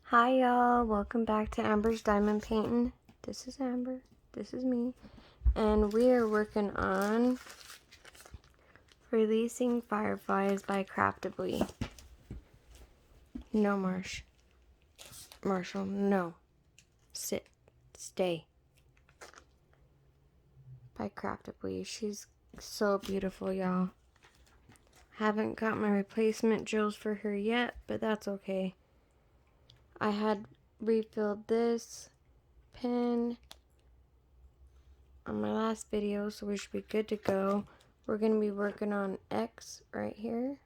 Hi y'all, welcome back to Amber's Diamond Painting. This is Amber, this is me, and we are working on Releasing Fireflies by Craftibly. No, Marshall, no. Sit, stay. By Craftibly. She's so beautiful, y'all. Haven't got my replacement drills for her yet, but that's okay. I had refilled this pen on my last video, so we should be good to go. We're going to be working on X right here.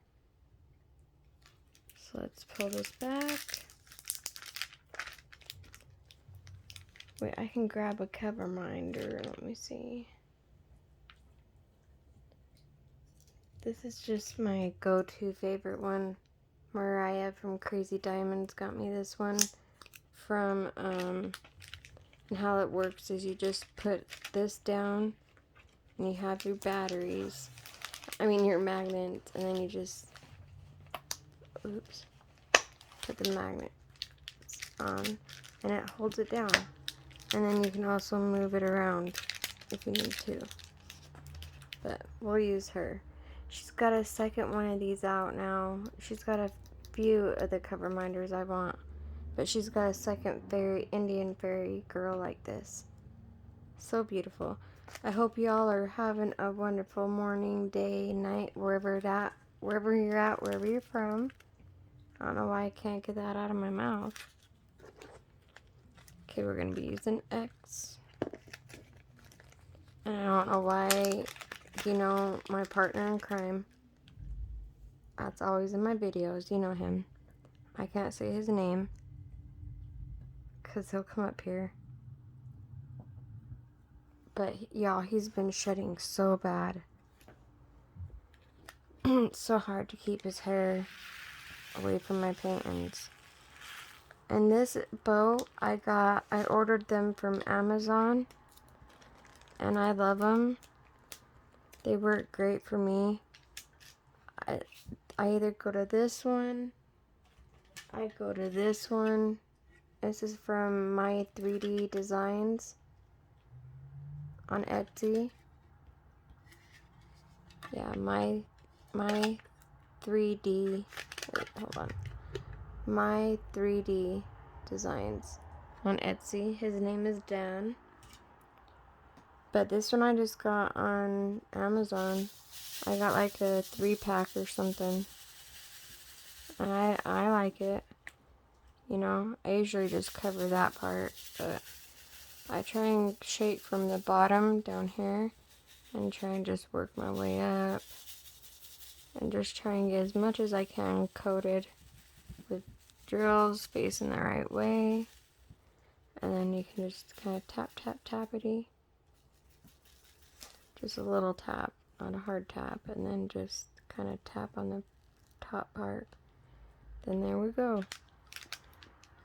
So let's pull this back. Wait, I can grab a cover minder. Let me see. This is just my go-to favorite one. Mariah from Crazy Diamonds got me this one from, and how it works is you just put this down and you have your batteries. Your magnets, and then you just, oops, put the magnet on and it holds it down. And then you can also move it around if you need to. But we'll use her. She's got a second one of these out now. She's got a few of the cover minders I want. But she's got a second Indian fairy girl like this. So beautiful. I hope y'all are having a wonderful morning, day, night, wherever you're at, wherever you're from. I don't know why I can't get that out of my mouth. Okay, we're going to be using X. And I don't know why, my partner in crime, that's always in my videos, you know him. I can't say his name, because he'll come up here. But, y'all, he's been shedding so bad. It's so hard to keep his hair away from my paintings. And this bow, I ordered them from Amazon. And I love them. They work great for me. I either go to this one, I go to this one. This is from my 3D Designs on Etsy. Yeah, my 3D, wait, hold on. My 3D Designs on Etsy. His name is Dan. But this one I just got on Amazon. I got like a 3-pack or something. And I like it. I usually just cover that part, but I try and shake from the bottom down here and try and just work my way up and just try and get as much as I can coated with drills facing the right way. And then you can just kind of tap, tap, tappity. Just a little tap, not a hard tap, and then just kind of tap on the top part. Then there we go.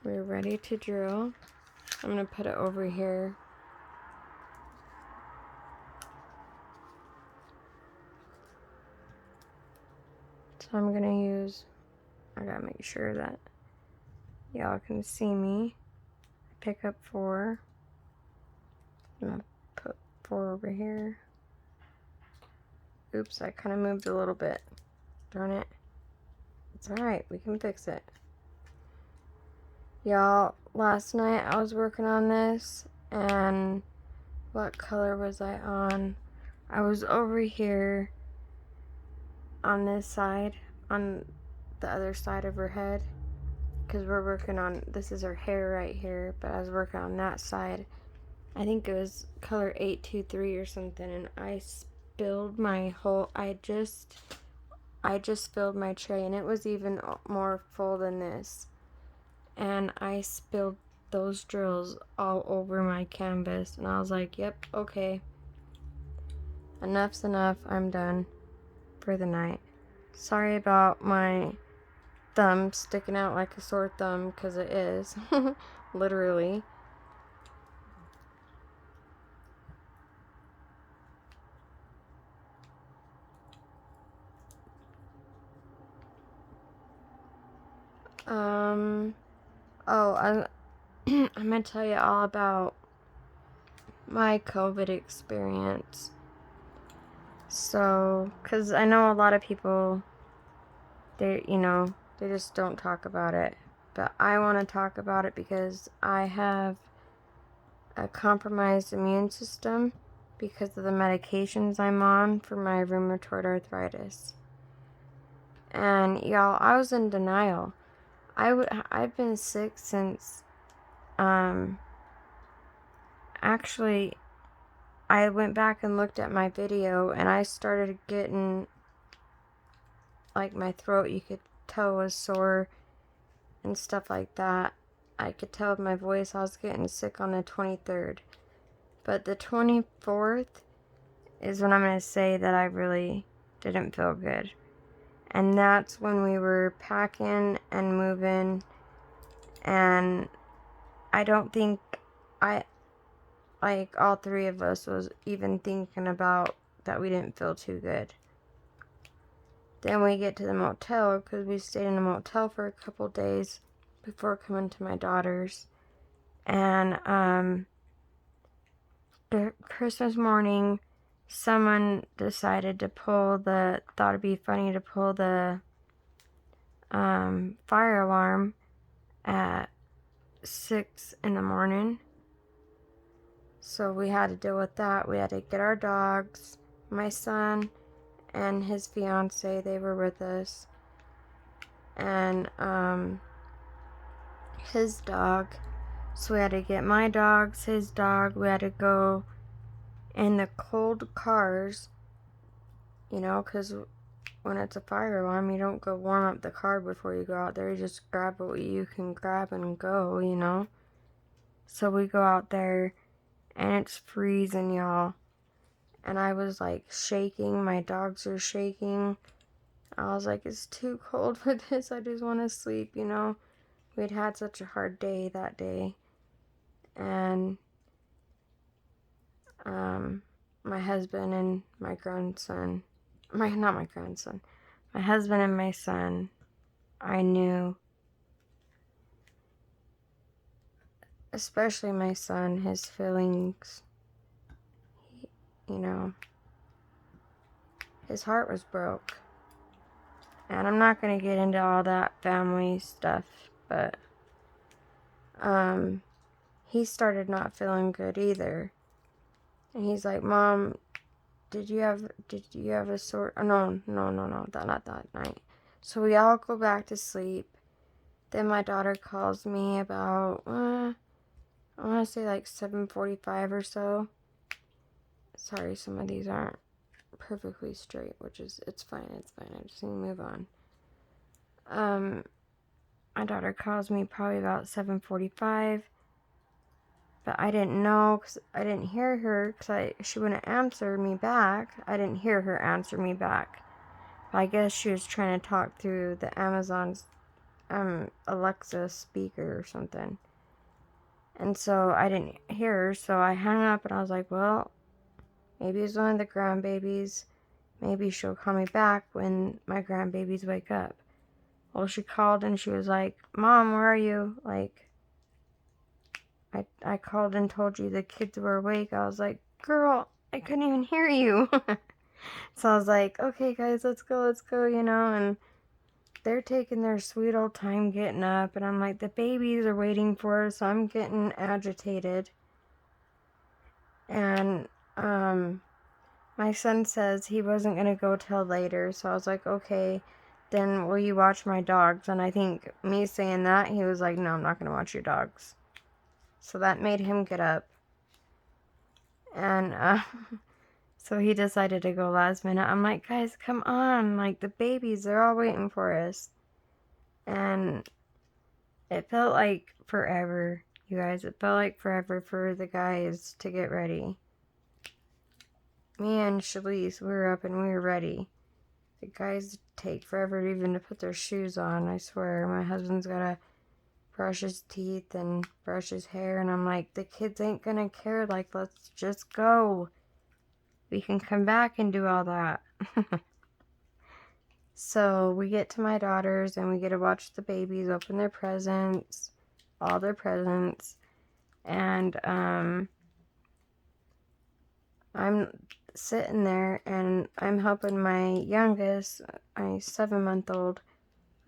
We're ready to drill. I'm going to put it over here. So I'm going to use, I got to make sure that y'all can see me. Pick up 4. I'm going to put 4 over here. Oops, I kind of moved a little bit. Darn it. It's alright, we can fix it. Y'all, last night I was working on this, and what color was I on? I was over here on this side, on the other side of her head, because we're working on, this is her hair right here, but I was working on that side. I think it was color 823 or something, and I spilled my whole, I just filled my tray, and it was even more full than this. And I spilled those drills all over my canvas. And I was like, yep, okay. Enough's enough. I'm done for the night. Sorry about my thumb sticking out like a sore thumb, because it is. Literally. Oh, I'm gonna tell you all about my COVID experience. So, because I know a lot of people, they just don't talk about it. But I want to talk about it because I have a compromised immune system because of the medications I'm on for my rheumatoid arthritis. And y'all, I was in denial. I've been sick since, actually, I went back and looked at my video and I started getting, like, my throat, you could tell, was sore and stuff like that. I could tell with my voice I was getting sick on the 23rd. But the 24th is when I'm going to say that I really didn't feel good. And that's when we were packing and moving, and I don't think all three of us was even thinking about that we didn't feel too good. Then we get to the motel, because we stayed in a motel for a couple days before coming to my daughter's. And the Christmas morning, someone decided to thought it'd be funny to pull the fire alarm at 6 in the morning. So we had to deal with that. We had to get our dogs. My son and his fiance, they were with us. And his dog. So we had to get my dogs, his dog. We had to go in the cold cars, because when it's a fire alarm, you don't go warm up the car before you go out there. You just grab what you can grab and go. So we go out there, and it's freezing, y'all. And I was, like, shaking. My dogs are shaking. I was like, it's too cold for this. I just want to sleep, We'd had such a hard day that day. And my husband and my grandson, not my grandson, my husband and my son, I knew, especially my son, his feelings, his heart was broke. And I'm not going to get into all that family stuff, but he started not feeling good either. And he's like, Mom, did you have a sore? Oh, no, not that night. So we all go back to sleep. Then my daughter calls me about, I want to say like 7:45 or so. Sorry, some of these aren't perfectly straight, it's fine. I just need to move on. My daughter calls me probably about 7:45. But I didn't know, because I didn't hear her, because she wouldn't answer me back. I didn't hear her answer me back. But I guess she was trying to talk through the Amazon's Alexa speaker or something. And so I didn't hear her, so I hung up, and I was like, well, maybe it's one of the grandbabies. Maybe she'll call me back when my grandbabies wake up. Well, she called, and she was like, Mom, where are you? Like, I called and told you the kids were awake. I was like, girl, I couldn't even hear you. So I was like, okay, guys, let's go, and they're taking their sweet old time getting up, and I'm like, the babies are waiting for us, so I'm getting agitated. And my son says he wasn't going to go till later, so I was like, okay, then will you watch my dogs? And I think me saying that, he was like, no, I'm not going to watch your dogs. So that made him get up. And so he decided to go last minute. I'm like, guys, come on. Like, the babies, they're all waiting for us. And it felt like forever, you guys. It felt like forever for the guys to get ready. Me and Shalise, we were up and we were ready. The guys take forever even to put their shoes on, I swear. My husband's got to brush his teeth and brush his hair, and I'm like, the kids ain't gonna care. Like, let's just go. We can come back and do all that. So we get to my daughter's, and we get to watch the babies open their presents. all their presents. And I'm sitting there and I'm helping my youngest, my 7-month-old,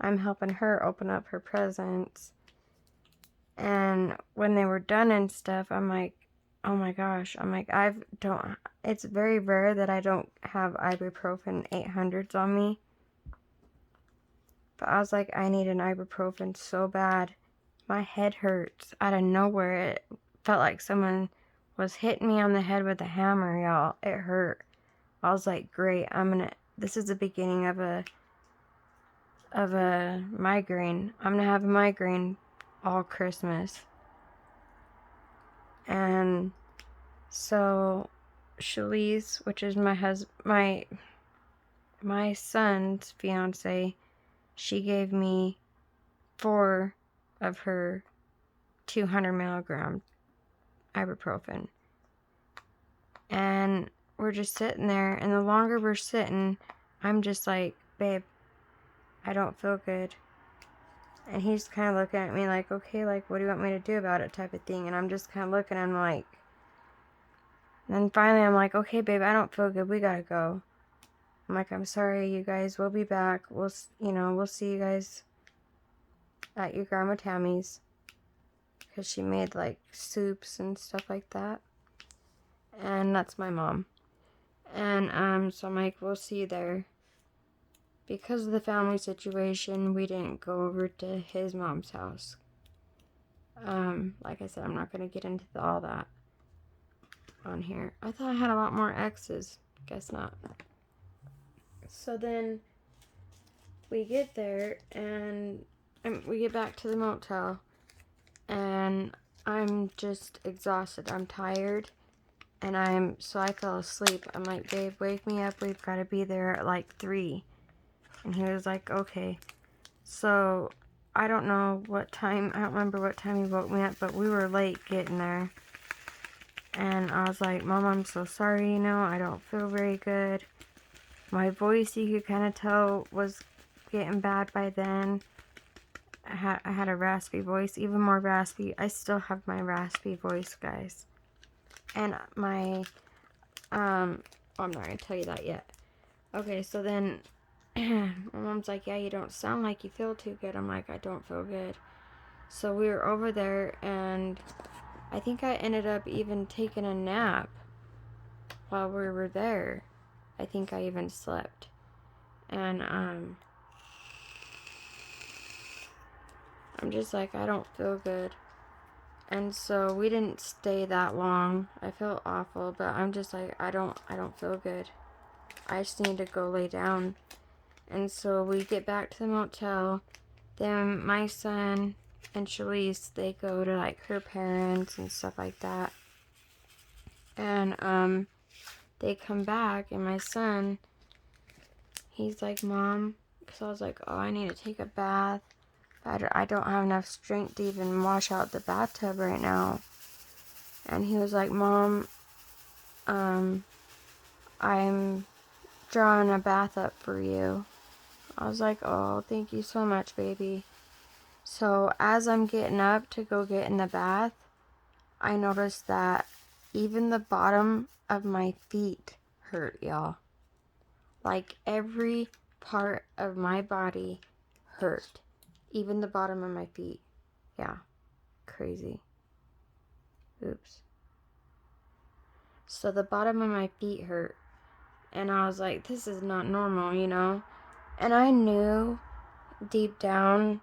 I'm helping her open up her presents. And when they were done and stuff, I'm like, oh my gosh, I'm like, it's very rare that I don't have ibuprofen 800s on me. But I was like, I need an ibuprofen so bad. My head hurts out of nowhere. It felt like someone was hitting me on the head with a hammer, y'all. It hurt. I was like, great, this is the beginning of a migraine. I'm gonna have a migraine all Christmas. And so Shalise, which is my son's fiance, she gave me 4 of her 200 milligram ibuprofen. And we're just sitting there, and the longer we're sitting, I'm just like, babe, I don't feel good. And he's kind of looking at me like, okay, like, what do you want me to do about it, type of thing. And I'm just kind of looking at him like, and then finally I'm like, okay, babe, I don't feel good, we gotta go. I'm like, I'm sorry, you guys, we'll be back. We'll see you guys at your Grandma Tammy's. Because she made, like, soups and stuff like that. And that's my mom. And, so I'm like, we'll see you there. Because of the family situation, we didn't go over to his mom's house. Like I said, I'm not going to get into all that on here. I thought I had a lot more X's. Guess not. So then we get there, and we get back to the motel, and I'm just exhausted. I'm tired, and so I fell asleep. I'm like, babe, wake me up. We've got to be there at like 3. And he was like, okay. So I don't know what time, I don't remember what time he woke me up, but we were late getting there. And I was like, Mom, I'm so sorry, I don't feel very good. My voice, you could kind of tell, was getting bad by then. I had a raspy voice, even more raspy. I still have my raspy voice, guys. And I'm not going to tell you that yet. Okay, so then my mom's like, yeah, you don't sound like you feel too good. I'm like, I don't feel good. So we were over there, and I think I ended up even taking a nap while we were there. I think I even slept. And I'm just like, I don't feel good. And so we didn't stay that long. I feel awful, but I'm just like, I don't feel good. I just need to go lay down. And so we get back to the motel. Then my son and Shalise, they go to like her parents and stuff like that. And they come back, and my son, he's like, Mom, because I was like, oh, I need to take a bath. I don't have enough strength to even wash out the bathtub right now. And he was like, Mom, I'm drawing a bath up for you. I was like, oh, thank you so much, baby. So as I'm getting up to go get in the bath, I noticed that even the bottom of my feet hurt, y'all. Like every part of my body hurt. Even the bottom of my feet. Yeah. Crazy. Oops. So the bottom of my feet hurt. And I was like, this is not normal, And I knew deep down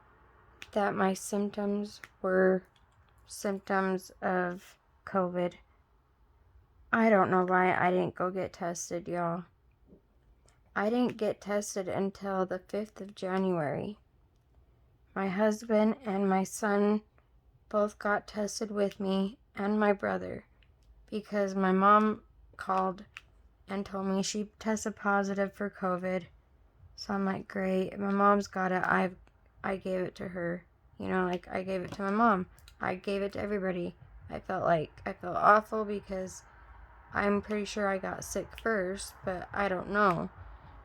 that my symptoms were symptoms of COVID. I don't know why I didn't go get tested, y'all. I didn't get tested until the 5th of January. My husband and my son both got tested with me, and my brother, because my mom called and told me she tested positive for COVID. So I'm like, great. My mom's got it. I gave it to her. Like I gave it to my mom. I gave it to everybody. I felt awful because I'm pretty sure I got sick first, but I don't know.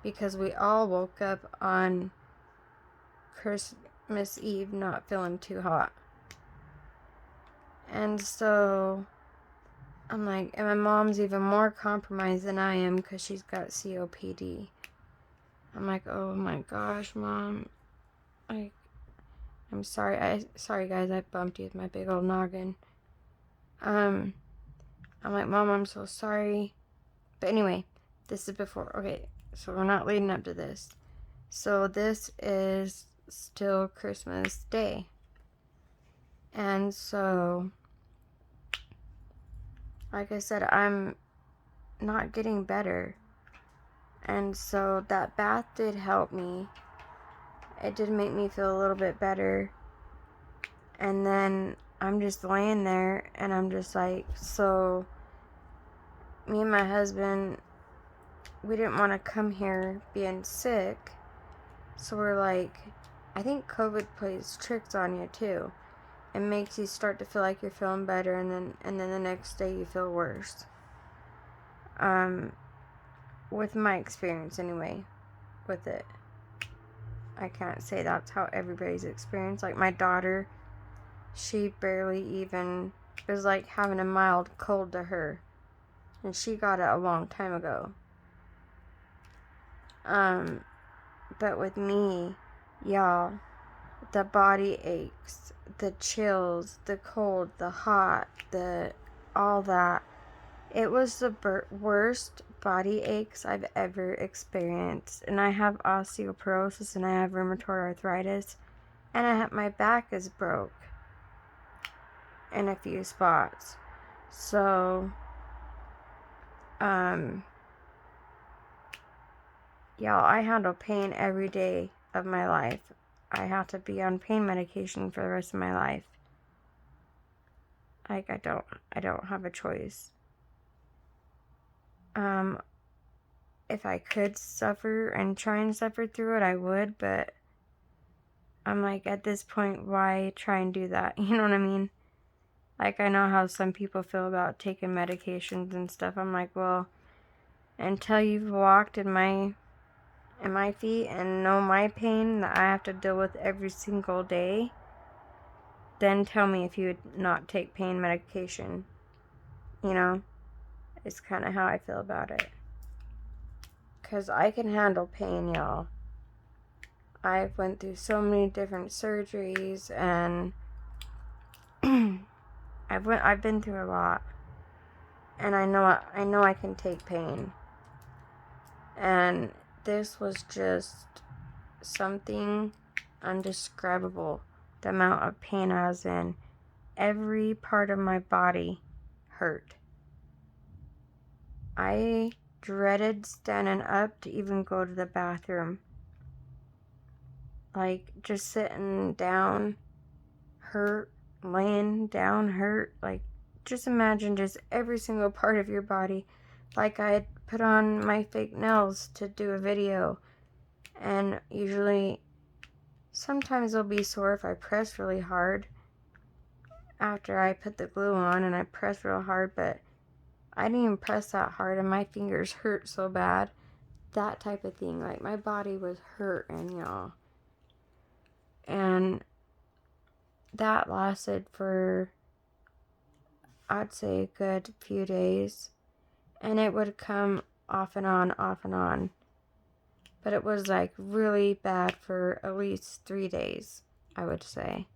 Because we all woke up on Christmas Eve not feeling too hot. And so I'm like, and my mom's even more compromised than I am because she's got COPD. I'm like, oh my gosh, Mom. I'm sorry. Sorry guys, I bumped you with my big old noggin. I'm like, Mom, I'm so sorry. But anyway, this is before. Okay, so we're not leading up to this. So this is still Christmas Day. And so, like I said, I'm not getting better. And so that bath did help me. It did make me feel a little bit better. And then I'm just laying there and I'm just like, so me and my husband, we didn't want to come here being sick. So we're like, I think COVID plays tricks on you too. It makes you start to feel like you're feeling better, and then the next day you feel worse. With my experience anyway, with it. I can't say that's how everybody's experience. Like my daughter, she barely even, it was like having a mild cold to her. And she got it a long time ago. But with me, y'all, the body aches, the chills, the cold, the hot, all that. It was the worst body aches I've ever experienced. And I have osteoporosis and I have rheumatoid arthritis. And my back is broke in a few spots. So, y'all, I handle pain every day of my life. I have to be on pain medication for the rest of my life. Like, I don't have a choice. If I could suffer and try and suffer through it, I would, but I'm like, at this point, why try and do that? You know what I mean? Like, I know how some people feel about taking medications and stuff. I'm like, well, until you've walked in my feet and know my pain that I have to deal with every single day, then tell me if you would not take pain medication. You know? It's kind of how I feel about it. Because I can handle pain, y'all. I've went through so many different surgeries, and I've been through a lot. And I know I can take pain. And this was just something undescribable. The amount of pain I was in. Every part of my body hurt. I dreaded standing up to even go to the bathroom. Like, just sitting down hurt, laying down hurt. Like, just imagine just every single part of your body. Like, I had put on my fake nails to do a video, and usually, sometimes they'll be sore if I press really hard after I put the glue on and I press real hard, but I didn't even press that hard and my fingers hurt so bad. That type of thing. Like, my body was hurting, y'all. And that lasted for, I'd say, a good few days. And it would come off and on, off and on. But it was like really bad for at least 3 days, I would say.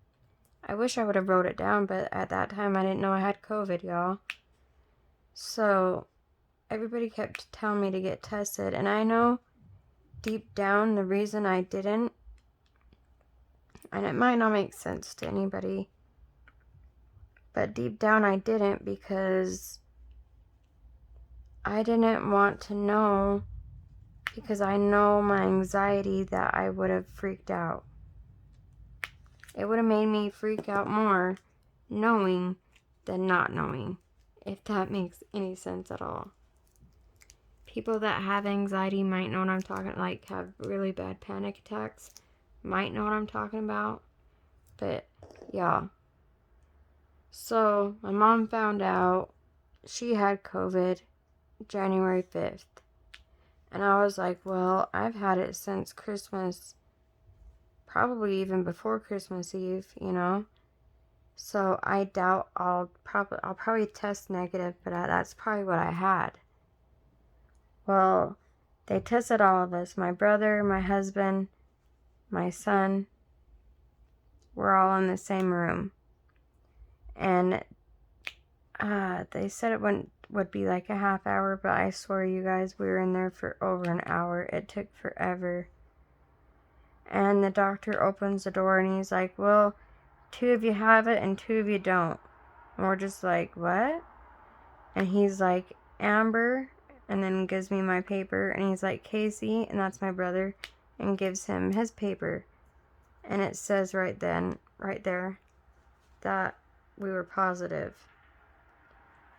I wish I would have wrote it down, but at that time I didn't know I had COVID, y'all. So everybody kept telling me to get tested, and I know deep down the reason I didn't, and it might not make sense to anybody, but deep down I didn't because I didn't want to know, because I know my anxiety that I would have freaked out. It would have made me freak out more knowing than not knowing, if that makes any sense at all. People that have anxiety might know what I'm talking, like have really bad panic attacks, might know what I'm talking about. But yeah. So my mom found out she had COVID January 5th. And I was like, well, I've had it since Christmas, probably even before Christmas Eve, you know. So I doubt I'll probably test negative, but that's probably what I had. Well, they tested all of us. My brother, my husband, my son. We're all in the same room. And they said it would be like a half hour, but I swear you guys, we were in there for over an hour. It took forever. And the doctor opens the door and he's like, well, 2 of you have it and 2 of you don't. And we're just like, what? And he's like, Amber, and then gives me my paper. And he's like, Casey, and that's my brother, and gives him his paper. And it says right there, that we were positive.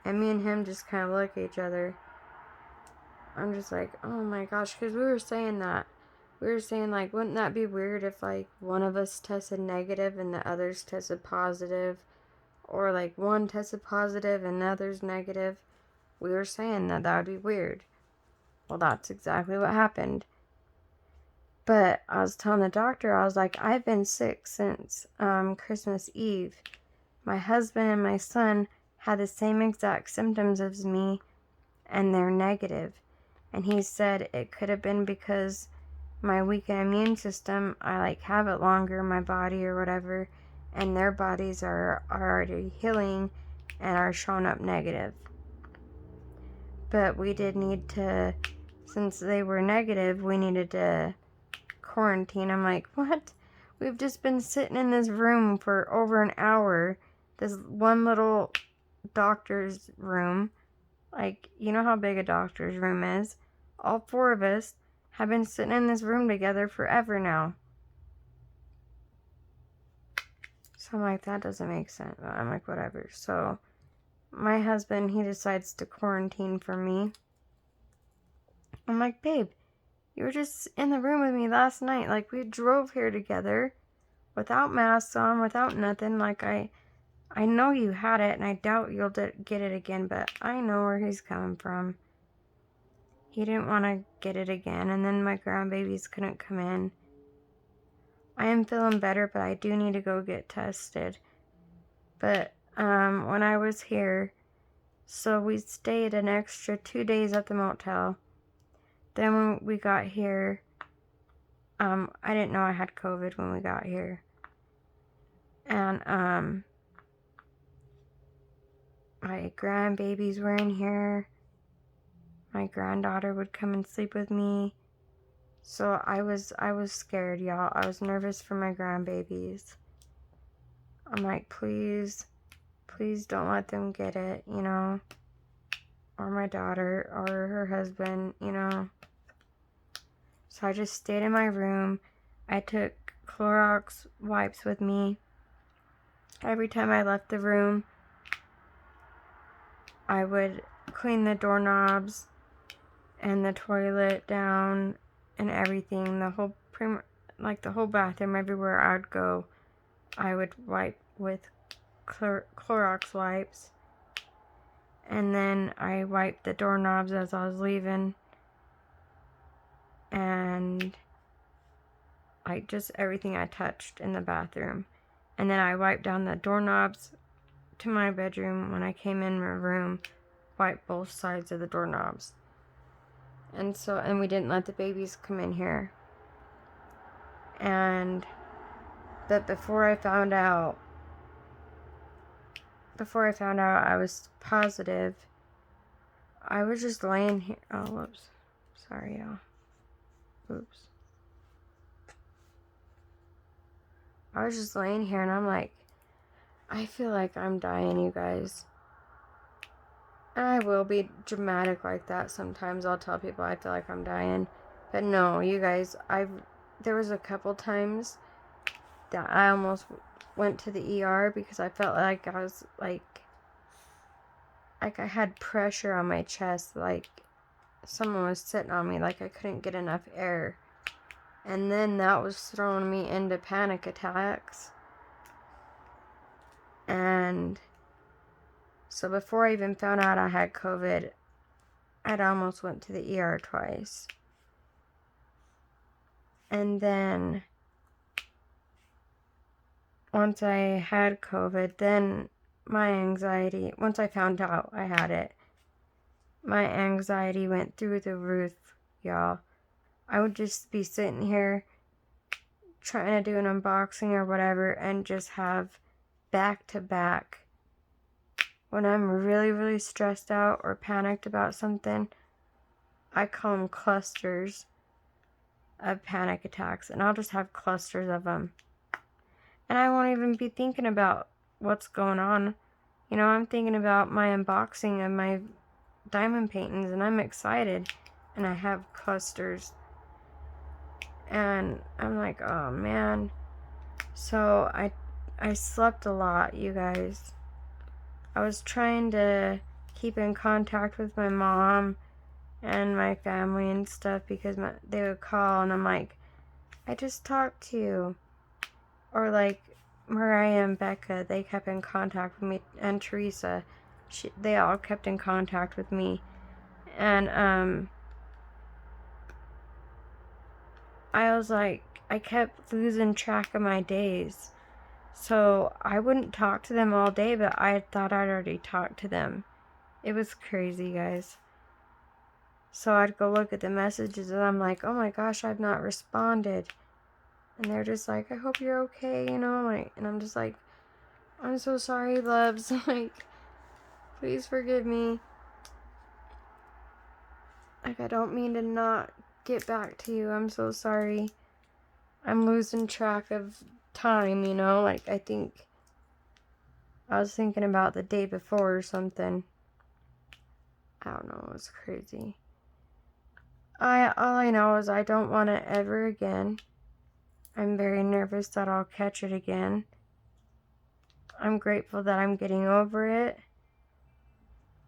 And me and him just kind of look at each other. I'm just like, oh my gosh, because we were saying that. We were saying, like, wouldn't that be weird if, like, one of us tested negative and the others tested positive? Or, like, one tested positive and the other's negative? We were saying that would be weird. Well, that's exactly what happened. But I was telling the doctor, I was like, I've been sick since Christmas Eve. My husband and my son had the same exact symptoms as me, and they're negative. And he said it could have been because my weakened immune system, I like have it longer in my body or whatever, and their bodies are already healing and are showing up negative. But we did need to, since they were negative, we needed to quarantine. I'm like, what? We've just been sitting in this room for over an hour. This one little doctor's room. Like, you know how big a doctor's room is? All 4 of us have been sitting in this room together forever now. So I'm like, that doesn't make sense. I'm like, whatever. So my husband, he decides to quarantine for me. I'm like, babe, you were just in the room with me last night. Like, we drove here together without masks on, without nothing. Like, I know you had it, and I doubt you'll get it again, but I know where he's coming from. He didn't want to get it again, and then my grandbabies couldn't come in. I am feeling better, but I do need to go get tested. But when I was here, so we stayed an extra 2 days at the motel. Then when we got here, I didn't know I had COVID when we got here. And my grandbabies were in here. My granddaughter would come and sleep with me. So I was scared, y'all. I was nervous for my grandbabies. I'm like, please don't let them get it, you know. Or my daughter, or her husband, you know. So I just stayed in my room. I took Clorox wipes with me. Every time I left the room, I would clean the doorknobs and the toilet down and everything. The whole bathroom, everywhere I'd go, I would wipe with Clorox wipes. And then I wiped the doorknobs as I was leaving. And like just everything I touched in the bathroom. And then I wiped down the doorknobs to my bedroom when I came in my room. Wiped both sides of the doorknobs. And we didn't let the babies come in here. But before I found out I was positive, I was just laying here. Oh, whoops. Sorry, y'all. Oops. I was just laying here and I'm like, I feel like I'm dying, you guys. And I will be dramatic like that sometimes. I'll tell people I feel like I'm dying. But no, you guys, there was a couple times that I almost went to the ER because I felt like I was like I had pressure on my chest, like someone was sitting on me, like I couldn't get enough air. And then that was throwing me into panic attacks. And so before I even found out I had COVID, I'd almost went to the ER twice. And then once I had COVID, then my anxiety, once I found out I had it, my anxiety went through the roof, y'all. I would just be sitting here trying to do an unboxing or whatever and just have back to back. When I'm really, really stressed out or panicked about something, I call them clusters of panic attacks, and I'll just have clusters of them. And I won't even be thinking about what's going on. You know, I'm thinking about my unboxing of my diamond paintings, and I'm excited, and I have clusters. And I'm like, oh man. So I slept a lot, you guys. I was trying to keep in contact with my mom and my family and stuff because they would call and I'm like, I just talked to you. Or like Mariah and Becca, they kept in contact with me, and Teresa, they all kept in contact with me. And I was like, I kept losing track of my days. So I wouldn't talk to them all day, but I thought I'd already talked to them. It was crazy, guys. So I'd go look at the messages and I'm like, oh my gosh, I've not responded. And they're just like, I hope you're okay, you know, like, and I'm just like, I'm so sorry, loves, like, please forgive me. Like, I don't mean to not get back to you, I'm so sorry. I'm losing track of time, you know, like, I think, I was thinking about the day before or something. I don't know, it was crazy. All I know is I don't want it ever again. I'm very nervous that I'll catch it again. I'm grateful that I'm getting over it.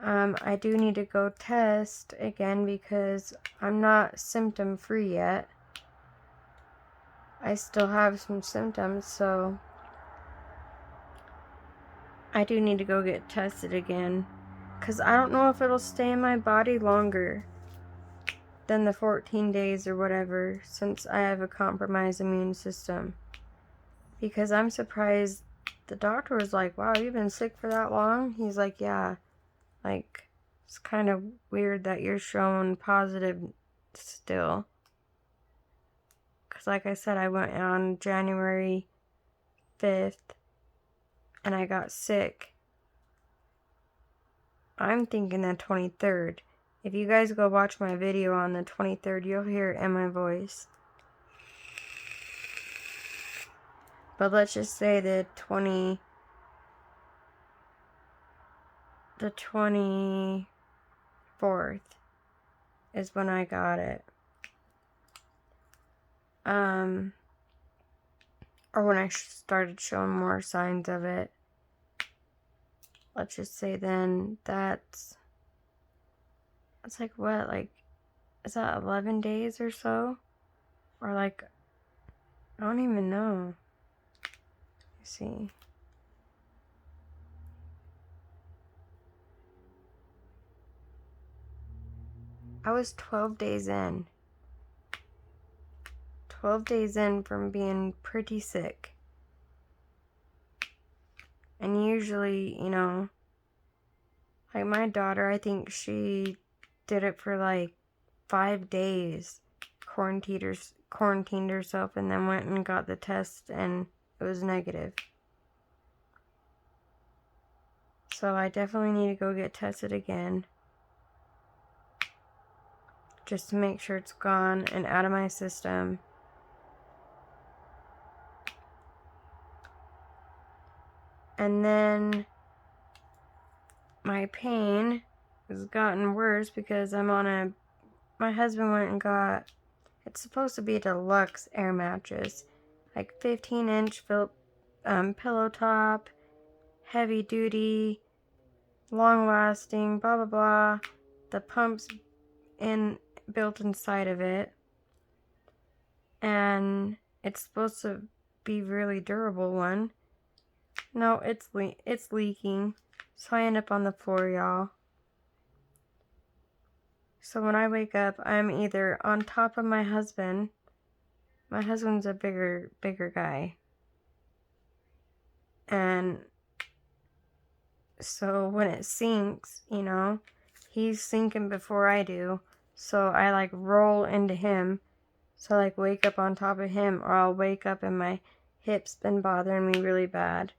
I do need to go test again because I'm not symptom free yet. I still have some symptoms, so I do need to go get tested again. Because I don't know if it'll stay in my body longer than the 14 days or whatever, since I have a compromised immune system. Because I'm surprised, the doctor was like, wow, you've been sick for that long? He's like, yeah. Like, it's kind of weird that you're showing positive still. Because like I said, I went on January 5th and I got sick. I'm thinking the 23rd. If you guys go watch my video on the 23rd, you'll hear it in my voice. But let's just say the 24th is when I got it. Or when I started showing more signs of it. Let's just say then that's like what, like, is that 11 days or so? Or like, I don't even know. Let's see. I was 12 days in. 12 days in from being pretty sick. And usually, you know, like my daughter, I think she did it for like 5 days. Quarantined herself and then went and got the test and it was negative. So I definitely need to go get tested again. Just to make sure it's gone and out of my system. And then my pain has gotten worse because my husband went and got, it's supposed to be a deluxe air mattress. Like 15-inch pillow top, heavy duty, long lasting, blah blah blah. The pump's built inside of it. And it's supposed to be really durable one. No, it's leaking. So I end up on the floor, y'all. So when I wake up, I'm either on top of my husband. My husband's a bigger guy. And so when it sinks, you know, he's sinking before I do. So I like roll into him. So I like wake up on top of him, or I'll wake up and my hip's been bothering me really bad.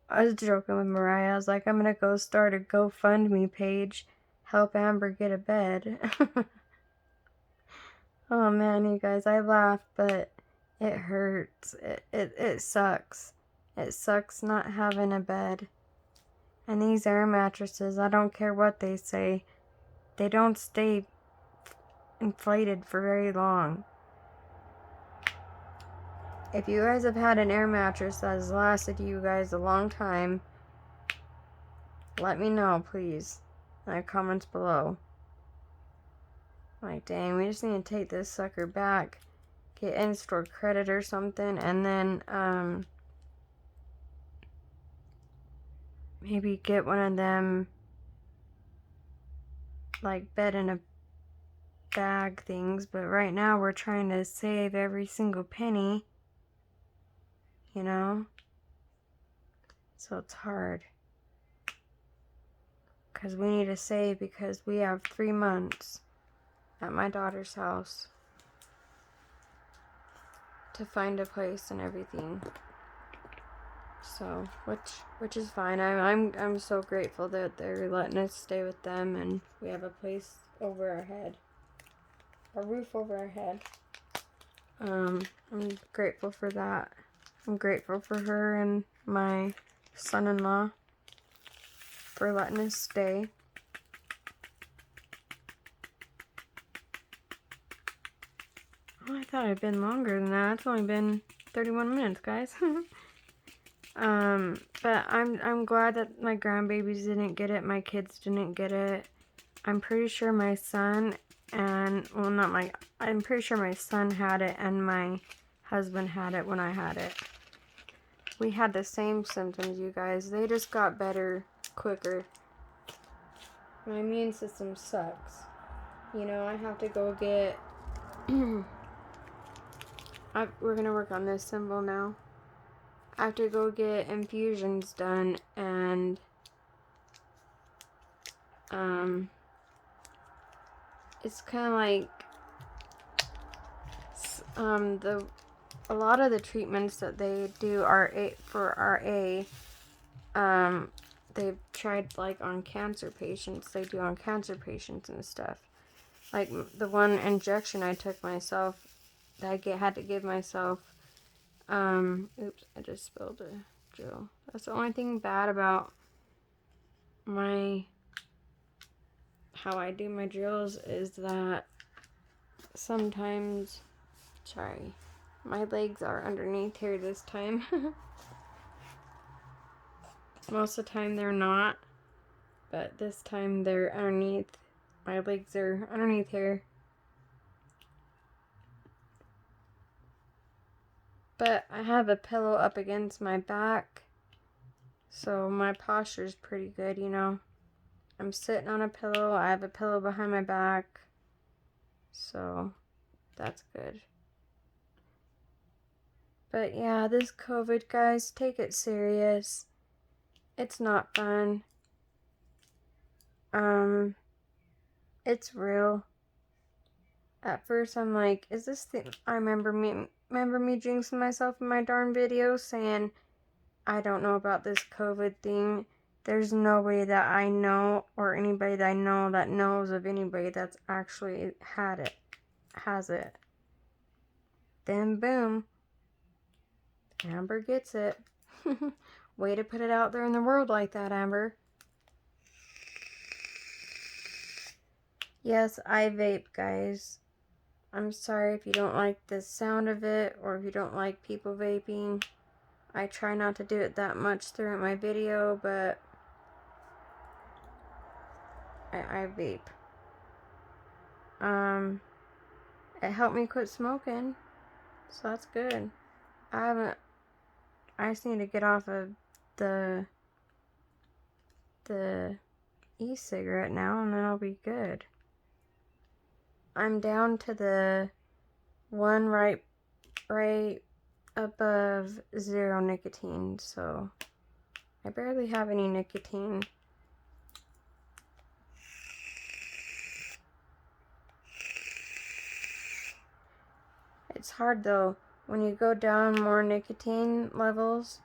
I was joking with Mariah. I was like, I'm gonna go start a GoFundMe page. Help Amber get a bed. Oh man, you guys, I laugh, but it hurts. It sucks. It sucks not having a bed. And these air mattresses, I don't care what they say, they don't stay inflated for very long. If you guys have had an air mattress that has lasted you guys a long time, let me know, please, in the comments below. Like, dang, we just need to take this sucker back, get in-store credit or something, and then, maybe get one of them, like, bed in a bag things. But right now, we're trying to save every single penny, you know? So it's hard. Because we need to save, because we have 3 months at my daughter's house to find a place and everything. So, which is fine. I'm so grateful that they're letting us stay with them, and we have a place over our head, a roof over our head. I'm grateful for that. I'm grateful for her and my son-in-law for letting us stay. Oh, I thought it'd been longer than that. It's only been 31 minutes, guys. But I'm glad that my grandbabies didn't get it. My kids didn't get it. I'm pretty sure my son and, well, not my, I'm pretty sure my son had it and my husband had it when I had it. We had the same symptoms, you guys. They just got better quicker. My immune system sucks. You know, I have to go get, we're gonna work on this symbol now. I have to go get infusions done, and it's kind of like a lot of the treatments that they do for RA, they've tried like on cancer patients. They do on cancer patients and stuff. Like the one injection I took myself, that I had to give myself. Oops, I just spilled a drill. That's the only thing bad about how I do my drills, is that sometimes, sorry, my legs are underneath here this time. Most of the time they're not, but this time they're underneath. My legs are underneath here. But I have a pillow up against my back, so my posture is pretty good, you know. I'm sitting on a pillow. I have a pillow behind my back, so that's good. But yeah, this COVID, guys, take it serious. It's not fun. It's real. At first, I'm like, is this the... I remember me jinxing myself in my darn video saying, I don't know about this COVID thing. There's nobody that I know, or anybody that I know that knows of anybody that's actually has it. Then boom, Amber gets it. Way to put it out there in the world like that, Amber. Yes, I vape, guys. I'm sorry if you don't like the sound of it, or if you don't like people vaping. I try not to do it that much throughout my video, but I vape. It helped me quit smoking, so that's good. I just need to get off of the e-cigarette now, and then I'll be good. I'm down to the one right above 0 nicotine, so I barely have any nicotine. It's hard though, when you go down more nicotine levels,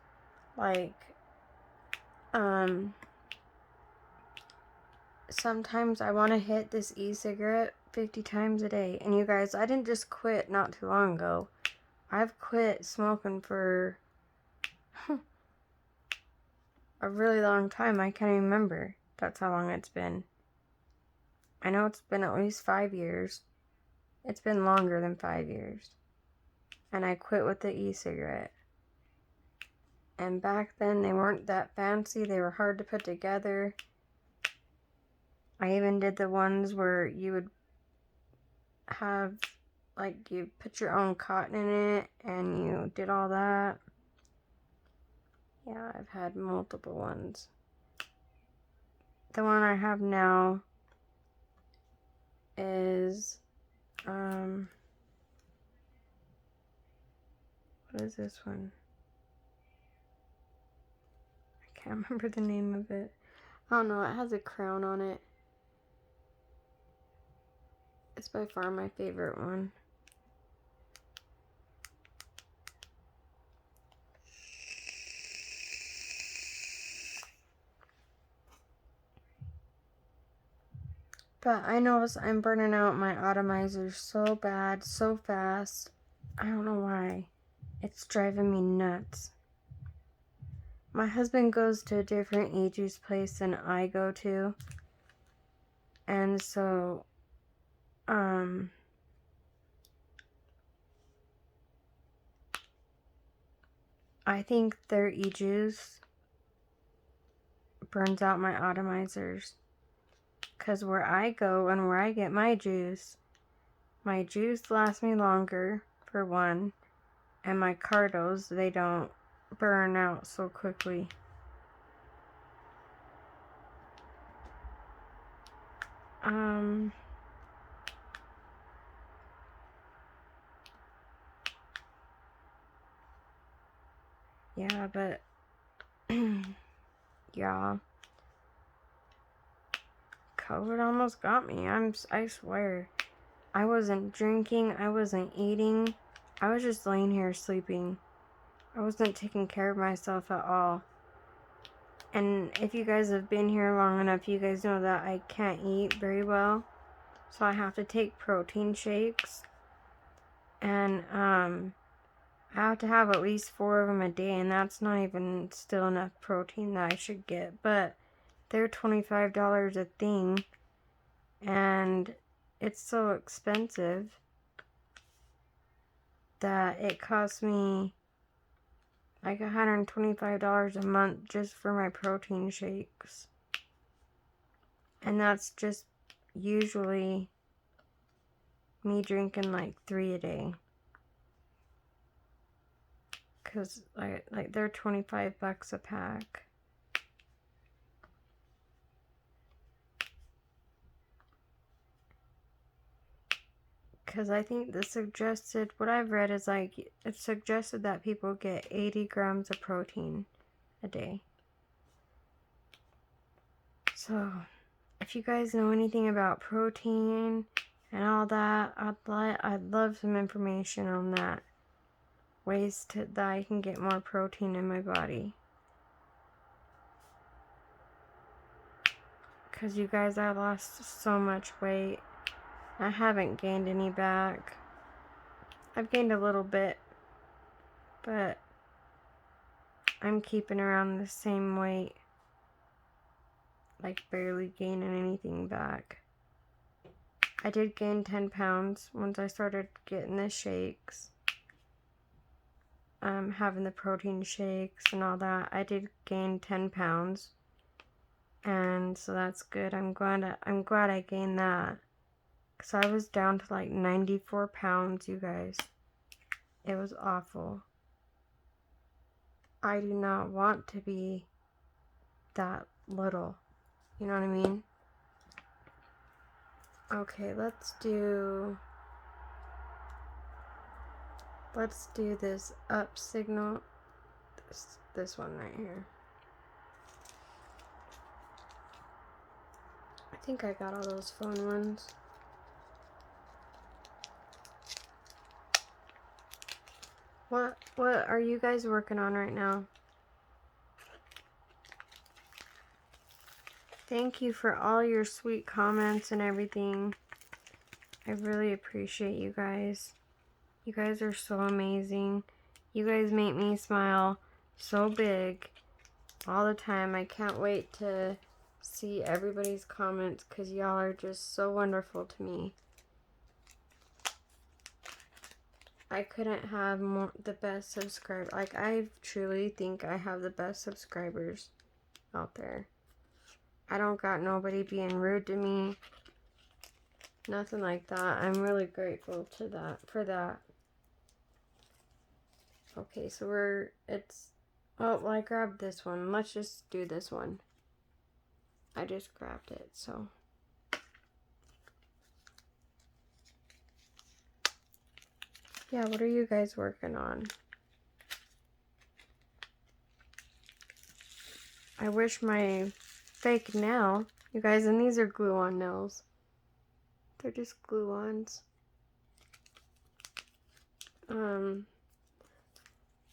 like, sometimes I want to hit this e-cigarette 50 times a day. And you guys, I didn't just quit not too long ago. I've quit smoking for a really long time. I can't even remember. That's how long it's been. I know it's been at least 5 years. It's been longer than 5 years. And I quit with the e-cigarette. And back then they weren't that fancy. They were hard to put together. I even did the ones where you would have, like, you put your own cotton in it and you did all that. Yeah, I've had multiple ones. The one I have now is, what is this one? I can't remember the name of it. Oh no, it has a crown on it. It's by far my favorite one. But I notice I'm burning out my atomizers so bad, so fast. I don't know why. It's driving me nuts. My husband goes to a different e-juice place than I go to. And so, I think their e-juice burns out my atomizers. Because where I go and where I get my juice lasts me longer, for one. And my cardos, they don't burn out so quickly. Yeah, but yeah, COVID almost got me. I swear. I wasn't drinking, I wasn't eating, I was just laying here sleeping. I wasn't taking care of myself at all. And if you guys have been here long enough, you guys know that I can't eat very well. So I have to take protein shakes. And, I have to have at least 4 of them a day, and that's not even still enough protein that I should get. But they're $25 a thing, and it's so expensive that it costs me like $125 a month just for my protein shakes. And that's just usually me drinking like 3 a day. Cause like they're $25 a pack. Cause I think the suggested, what I've read is like, it's suggested that people get 80 grams of protein a day. So, if you guys know anything about protein and all that, I'd love some information on that. Ways that I can get more protein in my body. Because you guys, I lost so much weight. I haven't gained any back. I've gained a little bit, but I'm keeping around the same weight. Like barely gaining anything back. I did gain 10 pounds once I started getting the shakes. Having the protein shakes and all that. I did gain 10 pounds. And so that's good. I'm glad I gained that. Because I was down to like 94 pounds, you guys. It was awful. I do not want to be that little. You know what I mean? Okay, let's do let's do this up signal. This one right here. I think I got all those phone ones. What are you guys working on right now? Thank you for all your sweet comments and everything. I really appreciate you guys. You guys are so amazing. You guys make me smile so big all the time. I can't wait to see everybody's comments because y'all are just so wonderful to me. I couldn't have the best subscribers. Like, I truly think I have the best subscribers out there. I don't got nobody being rude to me. Nothing like that. I'm really grateful for that. Okay, so oh, well, I grabbed this one. Let's just do this one. I just grabbed it, so. Yeah, what are you guys working on? I wish my fake nail, you guys, and these are glue-on nails. They're just glue-ons.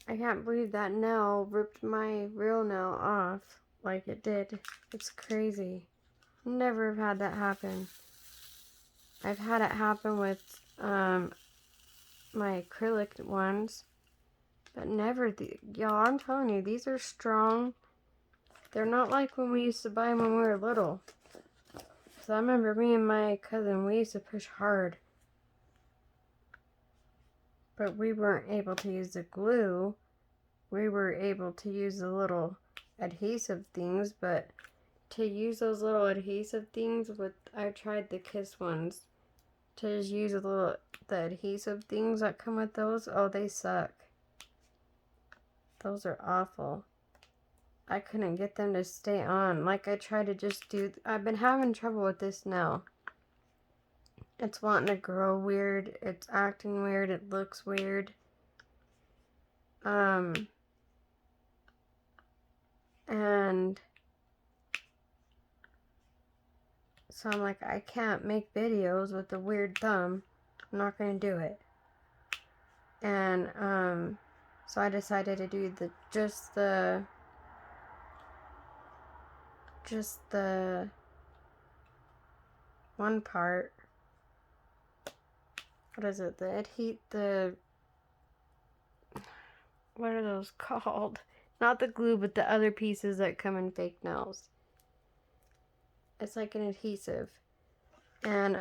I can't believe that nail ripped my real nail off like it did. It's crazy. Never have had that happen. I've had it happen with my acrylic ones, but never y'all, I'm telling you, these are strong. They're not like when we used to buy them when we were little. So I remember me and my cousin, we used to push hard. But we weren't able to use the glue. We were able to use the little adhesive things, but to use those little adhesive things I tried the Kiss ones. To just use the adhesive things that come with those, oh, they suck. Those are awful. I couldn't get them to stay on. Like, I tried to just I've been having trouble with this now. It's wanting to grow weird. It's acting weird. It looks weird. And so I'm like, I can't make videos with a weird thumb. I'm not going to do it. And, so I decided to do just the one part. What is it? What are those called? Not the glue, but the other pieces that come in fake nails. It's like an adhesive. And,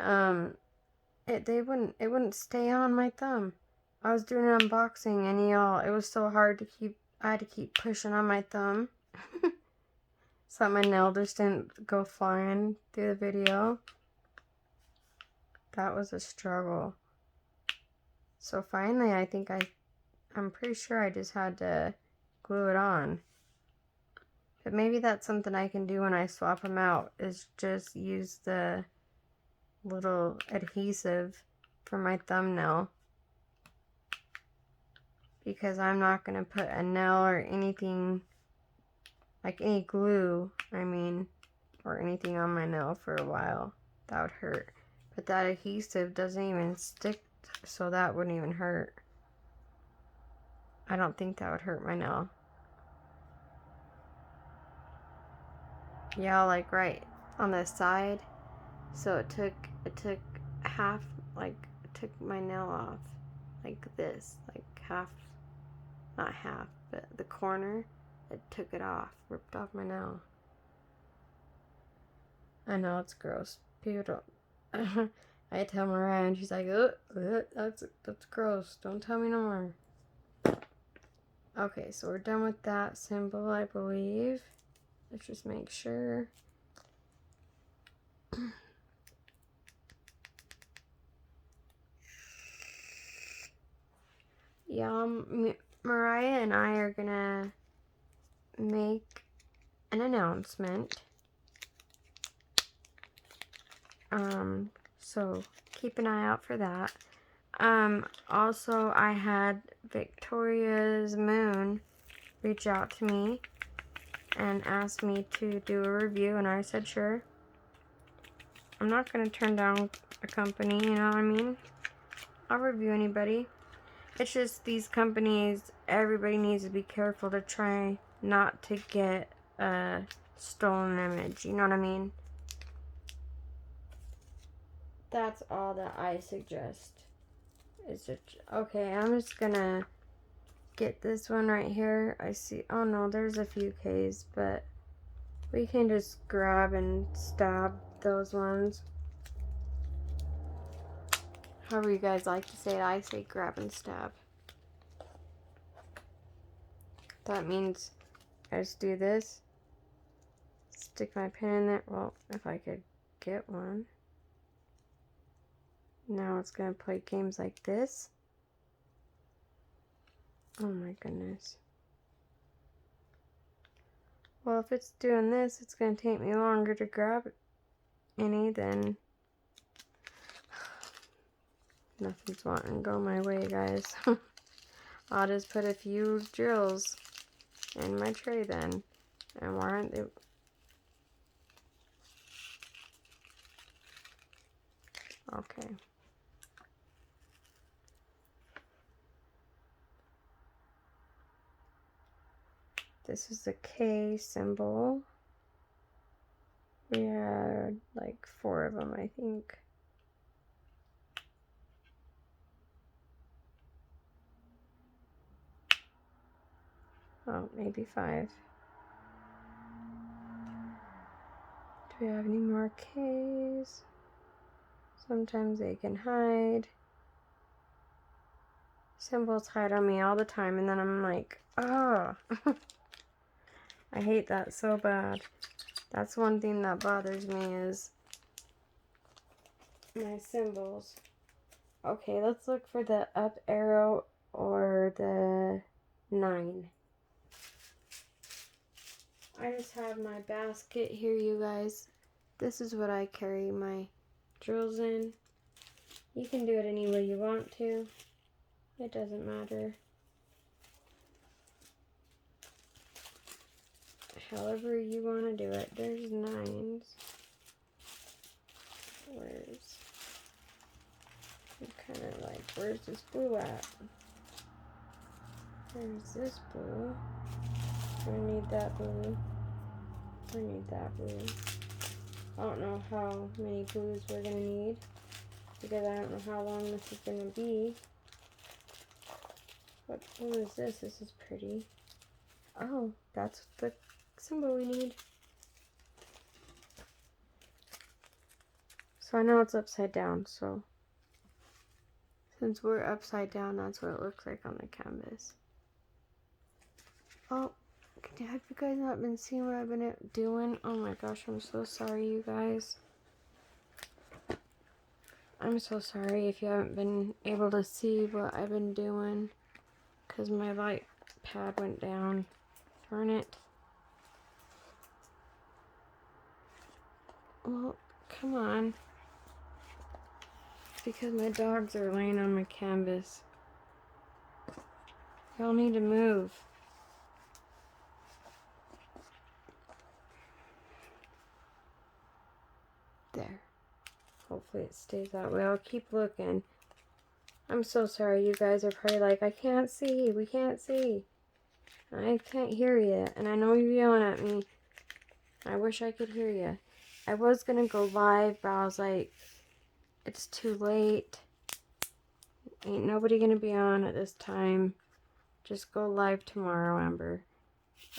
it wouldn't stay on my thumb. I was doing an unboxing and y'all, it was so hard to I had to keep pushing on my thumb. So my nail just didn't go flying through the video. That was a struggle. So finally, I think I'm pretty sure I just had to glue it on. But maybe that's something I can do when I swap them out, is just use the little adhesive for my thumbnail. Because I'm not going to put a nail or anything, like any glue, or anything on my nail for a while. That would hurt. But that adhesive doesn't even stick, so that wouldn't even hurt. I don't think that would hurt my nail. Yeah, like right on the side. So it took half, like it took my nail off. Like this, like half, not half, but the corner, it took it off, ripped off my nail. I know, it's gross. People don't, I tell Mariah and she's like, that's gross, don't tell me no more. Okay, so we're done with that symbol, I believe. Let's just make sure. Yeah, Mariah and I are gonna make an announcement. So keep an eye out for that. Also, I had Victoria's Moon reach out to me and asked me to do a review, and I said sure. I'm not going to turn down a company, you know what I mean? I'll review anybody. It's just these companies, everybody needs to be careful to try not to get a stolen image, you know what I mean? That's all that I suggest. Is it okay? I'm just gonna get this one right here. I see. Oh no, there's a few K's, but we can just grab and stab those ones. However you guys like to say it, I say grab and stab. That means I just do this, stick my pin in there. Well, if I could get one. Now it's gonna play games like this. Oh my goodness. Well, if it's doing this, it's gonna take me longer to grab any than nothing's wanting to go my way, guys. I'll just put a few drills in my tray then. And why aren't they? Okay. This is the K symbol. We had like 4 of them, I think. Oh, maybe 5. Do we have any more K's? Sometimes they can hide. Symbols hide on me all the time, and then I'm like, oh. I hate that so bad. That's one thing that bothers me is my symbols. Okay, let's look for the up arrow or the 9. I just have my basket here, you guys. This is what I carry my drills in. You can do it any way you want to. It doesn't matter. However you want to do it. There's 9s. I'm kind of like, where's this blue at? There's this blue. I need that blue. I need that blue. I don't know how many blues we're going to need, because I don't know how long this is going to be. What blue is this? This is pretty. Oh, that's the symbol we need. So I know it's upside down, so since we're upside down, that's what it looks like on the canvas. Oh, have you guys not been seeing what I've been doing? Oh my gosh, I'm so sorry, you guys. I'm so sorry if you haven't been able to see what I've been doing, because my light pad went down. Darn it. Well, come on. It's because my dogs are laying on my canvas. Y'all need to move. There. Hopefully it stays that way. I'll keep looking. I'm so sorry. You guys are probably like, I can't see. We can't see. I can't hear you. And I know you're yelling at me. I wish I could hear you. I was going to go live, but I was like, it's too late. Ain't nobody going to be on at this time. Just go live tomorrow, Amber.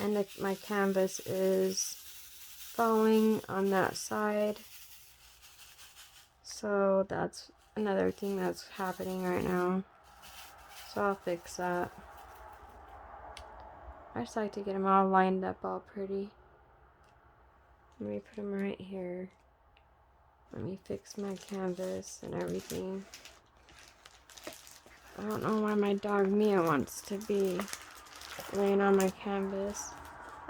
And my canvas is falling on that side. So that's another thing that's happening right now. So I'll fix that. I just like to get them all lined up all pretty. Let me put them right here. Let me fix my canvas and everything. I don't know why my dog Mia wants to be laying on my canvas.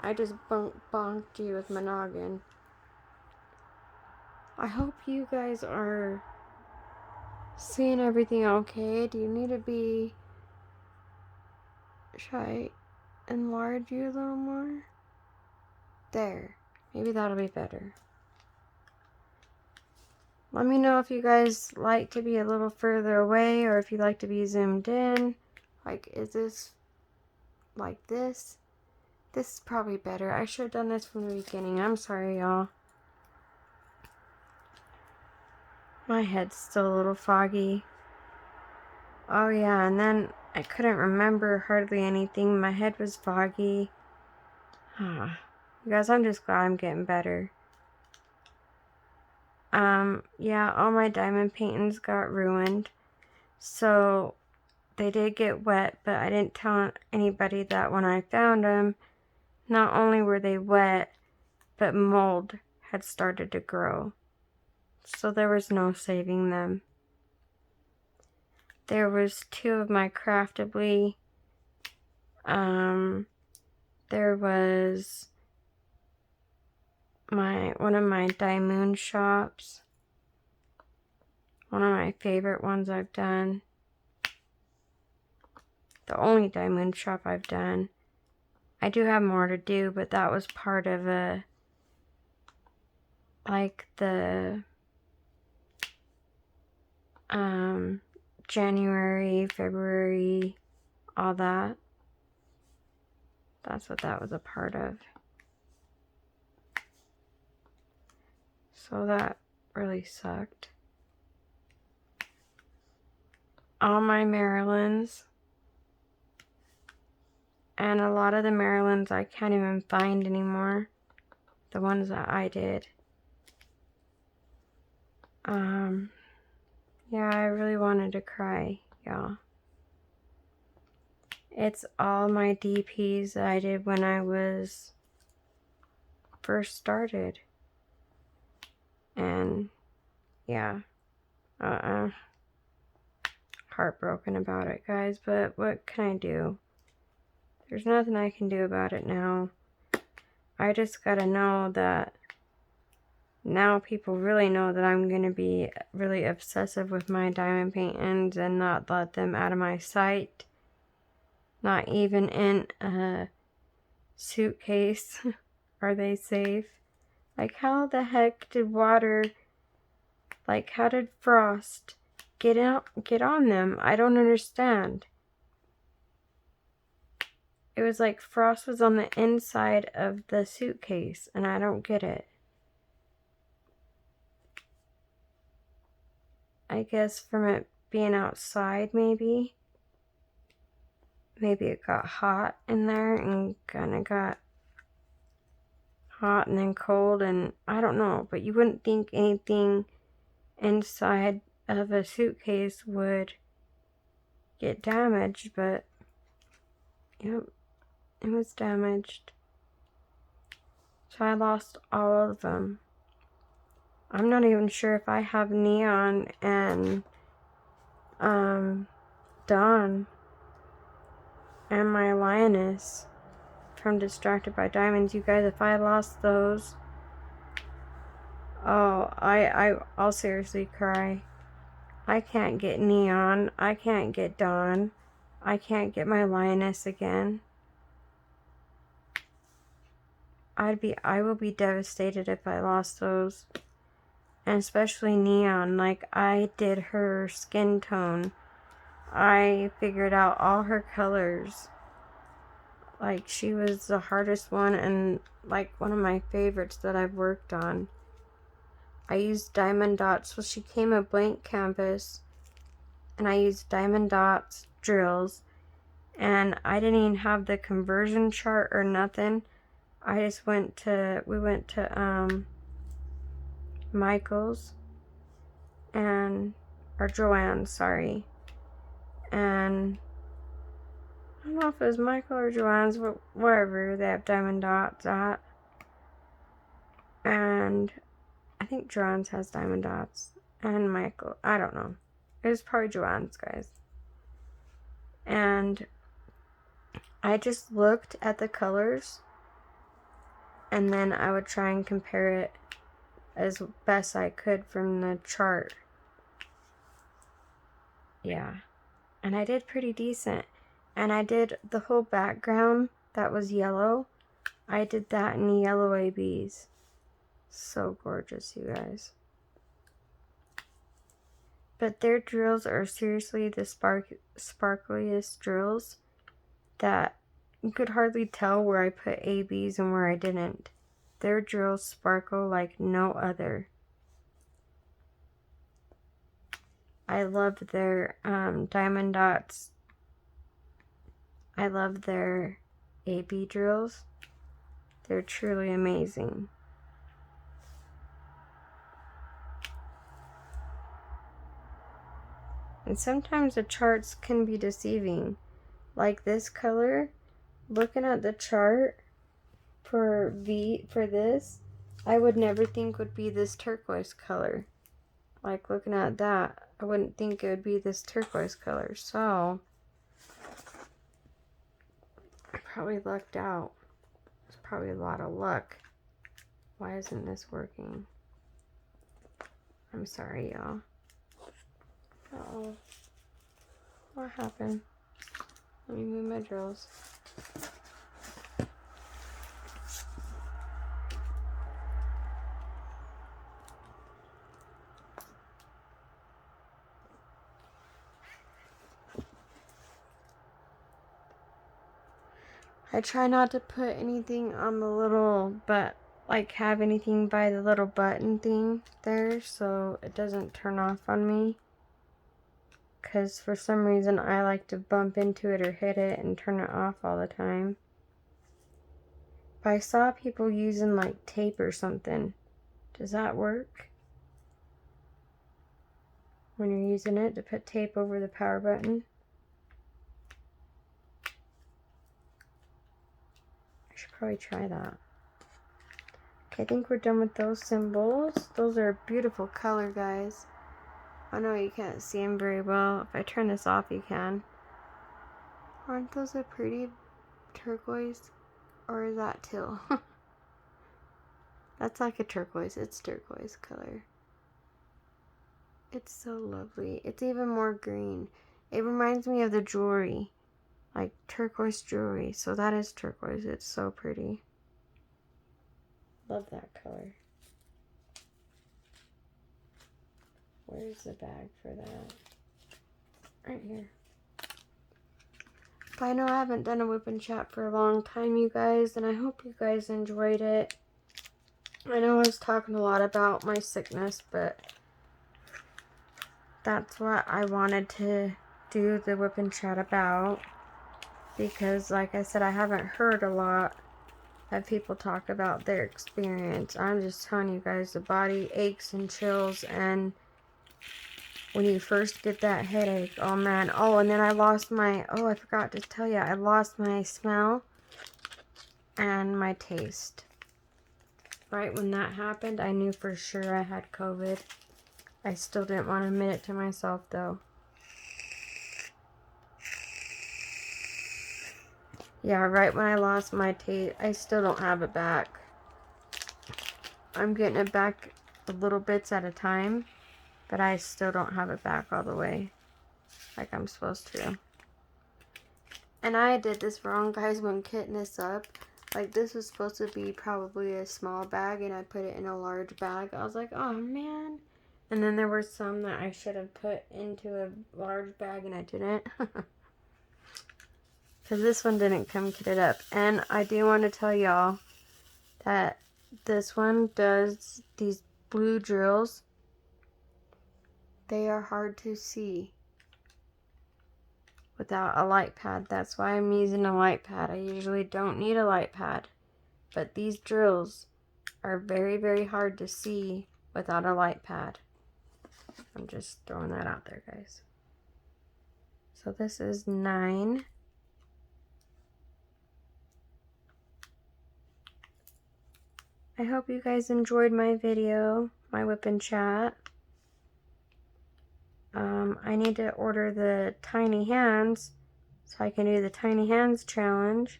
I just bonked you with my noggin. I hope you guys are seeing everything okay. Do you need to be Should I enlarge you a little more? There. Maybe that'll be better. Let me know if you guys like to be a little further away or if you like to be zoomed in. Like, is this like this? This is probably better. I should have done this from the beginning. I'm sorry, y'all. My head's still a little foggy. Oh yeah, and then I couldn't remember hardly anything. My head was foggy. You guys, I'm just glad I'm getting better. Yeah, all my diamond paintings got ruined. So, they did get wet, but I didn't tell anybody that when I found them, not only were they wet, but mold had started to grow. So there was no saving them. There was 2 of my Craftibly. There was one of my Diamond shops. One of my favorite ones I've done. The only Diamond shop I've done. I do have more to do, but that was part of the January, February, all that. That's what that was a part of. So that really sucked. All my Marylands. And a lot of the Marylands I can't even find anymore. The ones that I did. Yeah, I really wanted to cry, y'all. It's all my DPs that I did when I was first started. And, yeah. Heartbroken about it, guys, but what can I do? There's nothing I can do about it now. I just gotta know that now people really know that I'm gonna be really obsessive with my diamond paintings and not let them out of my sight. Not even in a suitcase are they safe. Like, how the heck did water, like, how did frost get on them? I don't understand. It was like frost was on the inside of the suitcase, and I don't get it. I guess from it being outside, maybe. Maybe it got hot in there and kind of got hot and then cold, and I don't know. But you wouldn't think anything inside of a suitcase would get damaged, but yep, it was damaged. So I lost all of them. I'm not even sure if I have Neon and Dawn and my Lioness from Distracted by Diamonds. You guys, if I lost those, oh, I'll seriously cry. I can't get Neon. I can't get Dawn. I can't get my Lioness again. I will be devastated if I lost those. And especially Neon. Like, I did her skin tone. I figured out all her colors. Like, she was the hardest one and, like, one of my favorites that I've worked on. I used diamond dots. Well, she came a blank canvas. And I used diamond dots, drills. And I didn't even have the conversion chart or nothing. I just we went to Michael's or Joann's, sorry. And I don't know if it was Michael or Joann's, but wherever they have diamond dots at. And I think Joann's has diamond dots. And Michael, I don't know. It was probably Joann's, guys. And I just looked at the colors. And then I would try and compare it as best I could from the chart. Yeah. And I did pretty decent. And I did the whole background that was yellow. I did that in yellow ABs. So gorgeous, you guys. But their drills are seriously the sparkliest drills that you could hardly tell where I put ABs and where I didn't. Their drills sparkle like no other. I love their diamond dots. I love their AB drills. They're truly amazing. And sometimes the charts can be deceiving. Like this color, looking at the chart for this, I would never think would be this turquoise color. Like looking at that, I wouldn't think it would be this turquoise color. So I probably lucked out. It's probably a lot of luck. Why isn't this working? I'm sorry, y'all. Uh-oh. What happened? Let me move my drills. I try not to put anything on the little, but like have anything by the little button thing there so it doesn't turn off on me. Because for some reason I like to bump into it or hit it and turn it off all the time. But I saw people using like tape or something. Does that work? When you're using it to put tape over the power button? I should probably try that. Okay, I think we're done with those symbols. Those are a beautiful color, guys. I know you can't see them very well. If I turn this off, you can. Aren't those a pretty turquoise? Or is that teal? That's like a turquoise. It's turquoise color. It's so lovely. It's even more green. It reminds me of the jewelry. Like turquoise jewelry. So that is turquoise. It's so pretty. Love that color. Where's the bag for that? Right here. But I know I haven't done a WIP N CHAT for a long time, you guys, and I hope you guys enjoyed it. I know I was talking a lot about my sickness, but that's what I wanted to do the WIP N CHAT about. Because, like I said, I haven't heard a lot of people talk about their experience. I'm just telling you guys, the body aches and chills, and when you first get that headache, oh man. Oh, and then I lost my, oh, I forgot to tell you, I lost my smell and my taste. Right when that happened, I knew for sure I had COVID. I still didn't want to admit it to myself, though. Yeah, right when I lost my taste, I still don't have it back. I'm getting it back a little bits at a time, but I still don't have it back all the way like I'm supposed to. And I did this wrong, guys, when kitting this up. Like, this was supposed to be probably a small bag, and I put it in a large bag. I was like, oh, man. And then there were some that I should have put into a large bag, and I didn't. Because this one didn't come kitted up. And I do want to tell y'all that this one does these blue drills. They are hard to see without a light pad. That's why I'm using a light pad. I usually don't need a light pad. But these drills are very, very hard to see without a light pad. I'm just throwing that out there, guys. So this is 9. I hope you guys enjoyed my video, my WIP N CHAT. I need to order the tiny hands so I can do the tiny hands challenge.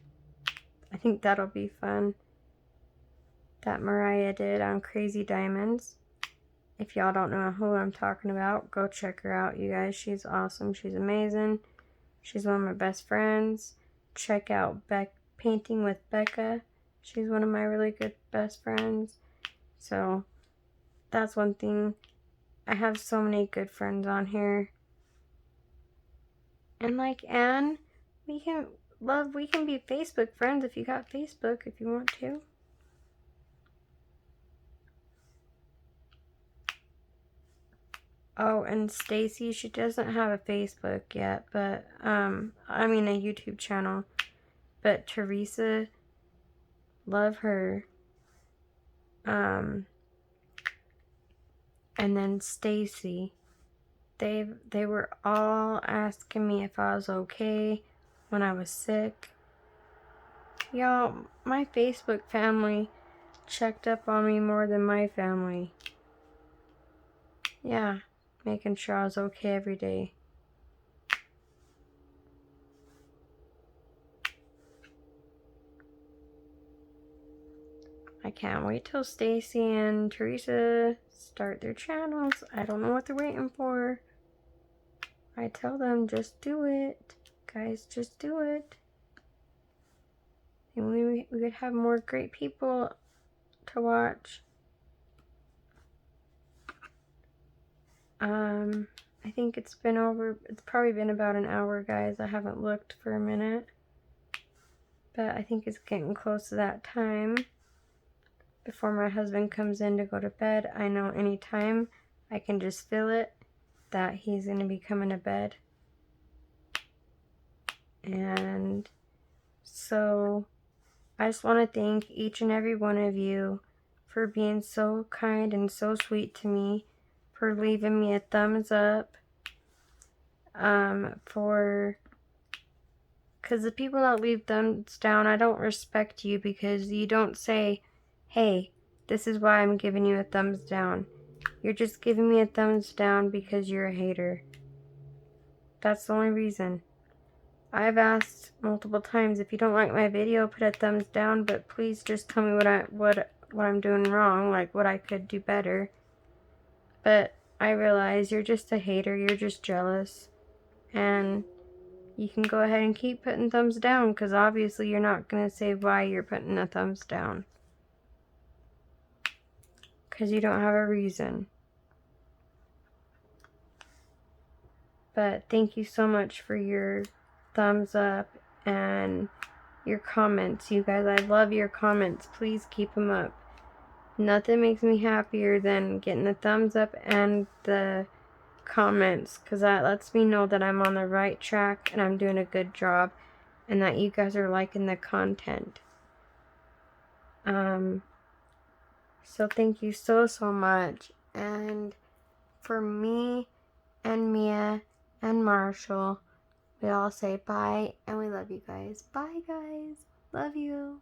I think that'll be fun. That Mariah did on Crazy Diamonds. If y'all don't know who I'm talking about, go check her out, you guys. She's awesome. She's amazing. She's one of my best friends. Check out Painting with Becca. She's one of my really good best friends. So that's one thing. I have so many good friends on here. And like Anne, we can be Facebook friends if you got Facebook, if you want to. Oh, and Stacy, she doesn't have a Facebook yet, but I mean a YouTube channel. But Teresa, love her. And then Stacy, they were all asking me if I was okay when I was sick. Y'all, my Facebook family checked up on me more than my family. Yeah, making sure I was okay every day. I can't wait till Stacy and Teresa start their channels. I don't know what they're waiting for. I tell them, just do it. Guys, just do it. And we could have more great people to watch. I think it's probably been about an hour, guys. I haven't looked for a minute. But I think it's getting close to that time. Before my husband comes in to go to bed, I know anytime I can just feel it that he's going to be coming to bed. And so I just want to thank each and every one of you for being so kind and so sweet to me, for leaving me a thumbs up, because the people that leave thumbs down, I don't respect you, because you don't say, hey, this is why I'm giving you a thumbs down. You're just giving me a thumbs down because you're a hater. That's the only reason. I've asked multiple times, if you don't like my video, put a thumbs down, but please just tell me what I'm doing wrong, like what I could do better. But I realize you're just a hater, you're just jealous, and you can go ahead and keep putting thumbs down, because obviously you're not going to say why you're putting a thumbs down. Because you don't have a reason. But thank you so much for your thumbs up and your comments, you guys. I love your comments. Please keep them up. Nothing makes me happier than getting the thumbs up and the comments, because that lets me know that I'm on the right track and I'm doing a good job and that you guys are liking the content. So thank you so much. And for me and Mia and Marshall, we all say bye, and we love you guys. Bye, guys. Love you.